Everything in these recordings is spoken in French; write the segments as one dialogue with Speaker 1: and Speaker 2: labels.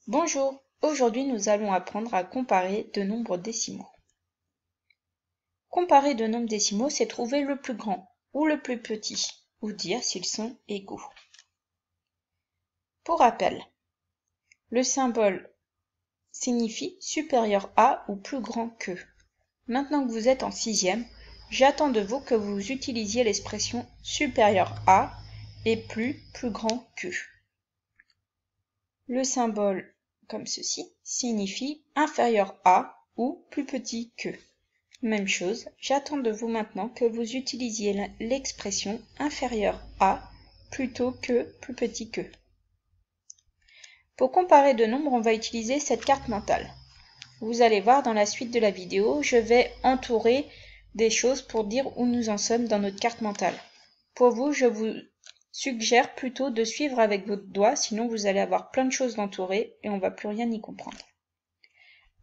Speaker 1: Bonjour, aujourd'hui nous allons apprendre à comparer deux nombres décimaux. Comparer deux nombres décimaux, c'est trouver le plus grand ou le plus petit, ou dire s'ils sont égaux. Pour rappel, le symbole signifie supérieur à ou plus grand que. Maintenant que vous êtes en sixième, j'attends de vous que vous utilisiez l'expression supérieur à et plus grand que. Le symbole comme ceci signifie inférieur à ou plus petit que. Même chose, j'attends de vous maintenant que vous utilisiez l'expression inférieur à plutôt que plus petit que. Pour comparer deux nombres, on va utiliser cette carte mentale. Vous allez voir dans la suite de la vidéo, je vais entourer des choses pour dire où nous en sommes dans notre carte mentale. Pour vous, je vous suggère plutôt de suivre avec votre doigt, sinon vous allez avoir plein de choses d'entourer et on ne va plus rien y comprendre.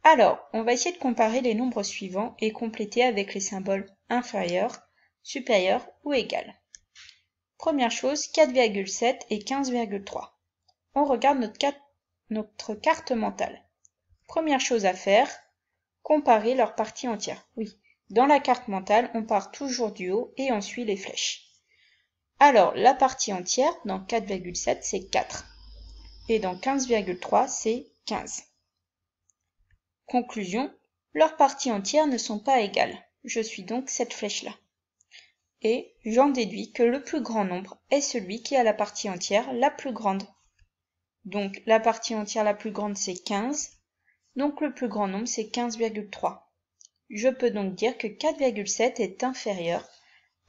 Speaker 1: Alors, on va essayer de comparer les nombres suivants et compléter avec les symboles inférieur, supérieur ou égal. Première chose, 4,7 et 15,3. On regarde notre carte mentale. Première chose à faire, comparer leurs parties entières. Oui, dans la carte mentale, on part toujours du haut et on suit les flèches. Alors, la partie entière, dans 4,7, c'est 4. Et dans 15,3, c'est 15. Conclusion, leurs parties entières ne sont pas égales. Je suis donc cette flèche-là. Et j'en déduis que le plus grand nombre est celui qui a la partie entière la plus grande. Donc, la partie entière la plus grande, c'est 15. Donc, le plus grand nombre, c'est 15,3. Je peux donc dire que 4,7 est inférieur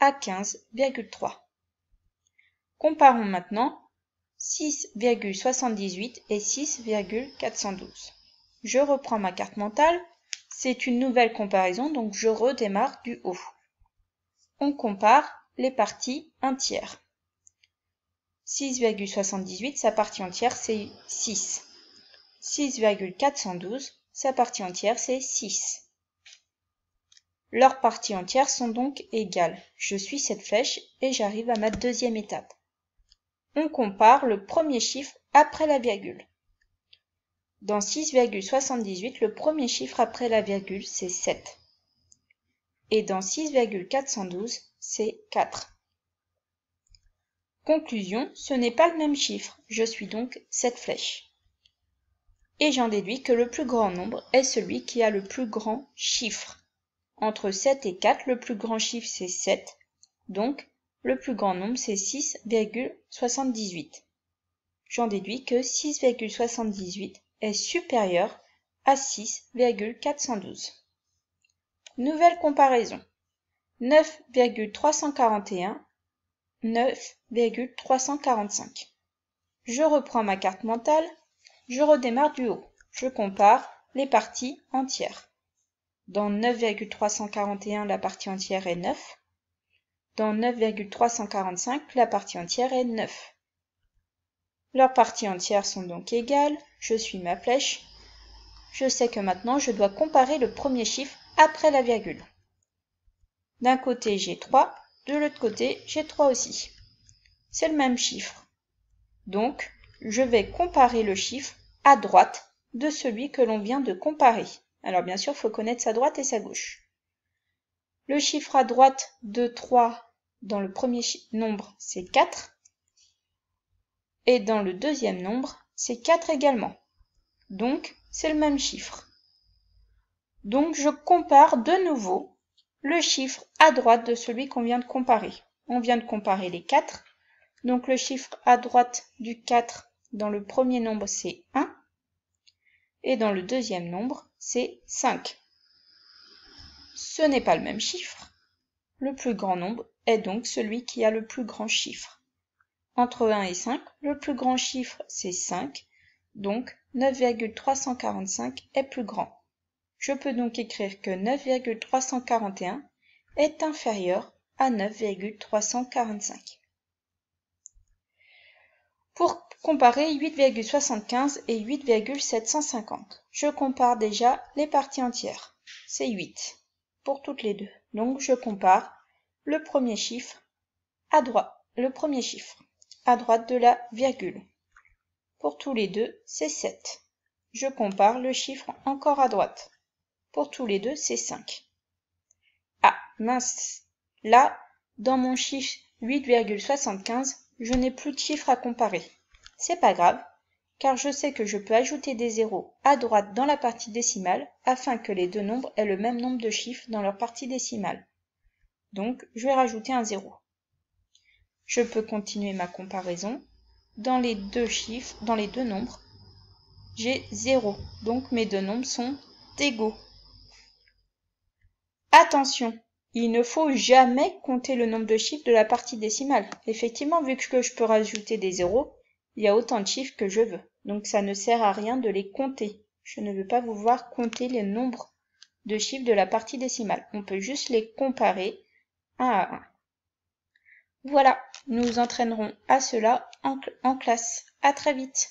Speaker 1: à 15,3. Comparons maintenant 6,78 et 6,412. Je reprends ma carte mentale. C'est une nouvelle comparaison, donc je redémarre du haut. On compare les parties entières. 6,78, sa partie entière, c'est 6. 6,412, sa partie entière, c'est 6. Leurs parties entières sont donc égales. Je suis cette flèche et j'arrive à ma deuxième étape. On compare le premier chiffre après la virgule. Dans 6,78, le premier chiffre après la virgule, c'est 7. Et dans 6,412, c'est 4. Conclusion, ce n'est pas le même chiffre. Je suis donc cette flèche. Et j'en déduis que le plus grand nombre est celui qui a le plus grand chiffre. Entre 7 et 4, le plus grand chiffre, c'est 7. Donc, le plus grand nombre, c'est 6,78. J'en déduis que 6,78 est supérieur à 6,412. Nouvelle comparaison. 9,341, 9,345. Je reprends ma carte mentale, je redémarre du haut. Je compare les parties entières. Dans 9,341, la partie entière est 9. Dans 9,345, la partie entière est 9. Leurs parties entières sont donc égales, je suis ma flèche. Je sais que maintenant je dois comparer le premier chiffre après la virgule. D'un côté j'ai 3, de l'autre côté j'ai 3 aussi. C'est le même chiffre. Donc je vais comparer le chiffre à droite de celui que l'on vient de comparer. Alors bien sûr il faut connaître sa droite et sa gauche. Le chiffre à droite de 3 dans le premier nombre c'est 4. Et dans le deuxième nombre, c'est 4 également. Donc, c'est le même chiffre. Donc, je compare de nouveau le chiffre à droite de celui qu'on vient de comparer. On vient de comparer les 4. Donc, le chiffre à droite du 4 dans le premier nombre, c'est 1. Et dans le deuxième nombre, c'est 5. Ce n'est pas le même chiffre. Le plus grand nombre est donc celui qui a le plus grand chiffre. Entre 1 et 5, le plus grand chiffre, c'est 5, donc 9,345 est plus grand. Je peux donc écrire que 9,341 est inférieur à 9,345. Pour comparer 8,75 et 8,750, je compare déjà les parties entières. C'est 8 pour toutes les deux. Donc je compare le premier chiffre à droite, à droite de la virgule. Pour tous les deux, c'est 7. Je compare le chiffre encore à droite. Pour tous les deux, c'est 5. Ah, mince. Là, dans mon chiffre 8,75, je n'ai plus de chiffre à comparer. C'est pas grave, car je sais que je peux ajouter des zéros à droite dans la partie décimale afin que les deux nombres aient le même nombre de chiffres dans leur partie décimale. Donc, je vais rajouter un 0. Je peux continuer ma comparaison. Dans les deux chiffres, dans les deux nombres, j'ai 0. Donc, mes deux nombres sont égaux. Attention, il ne faut jamais compter le nombre de chiffres de la partie décimale. Effectivement, vu que je peux rajouter des zéros, il y a autant de chiffres que je veux. Donc, ça ne sert à rien de les compter. Je ne veux pas vous voir compter les nombres de chiffres de la partie décimale. On peut juste les comparer un à un. Voilà, nous entraînerons à cela en classe. À très vite.